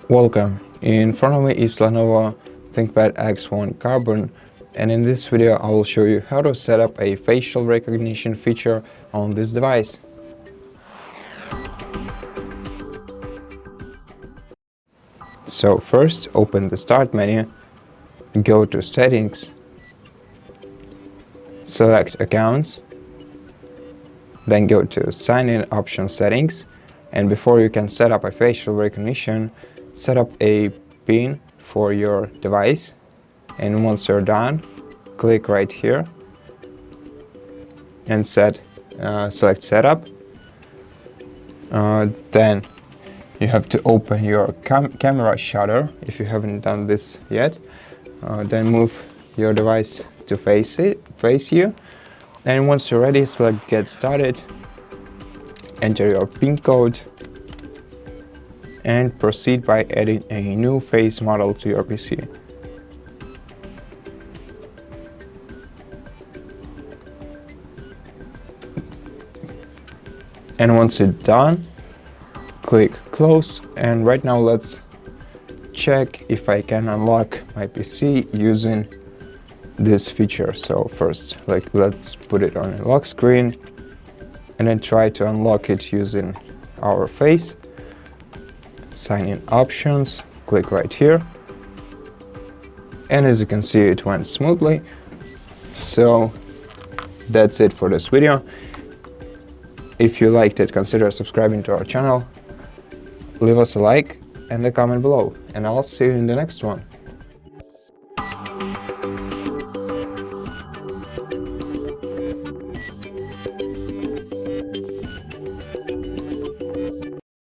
Welcome. In front of me is LENOVO ThinkPad X1 Carbon, and in this video I will show you how to set up a facial recognition feature on this device. So first, open the Start menu, go to Settings, select Accounts, then go to Sign In Option Settings, and before you can set up a facial recognition, set up a PIN for your device, and once you're done, click right here and select Setup. Then you have to open your camera shutter if you haven't done this yet. Then move your device to face you, and once you're ready, select Get Started, enter your PIN code, and proceed by adding a new face model to your PC. And once it's done, click Close, and right now let's check if I can unlock my PC using this feature. So first, let's put it on a lock screen and then try to unlock it using our face. Sign in options, click right here, and as you can see, it went smoothly. So that's it for this video. If you liked it, consider subscribing to our channel, leave us a like and a comment below, and I'll see you in the next one.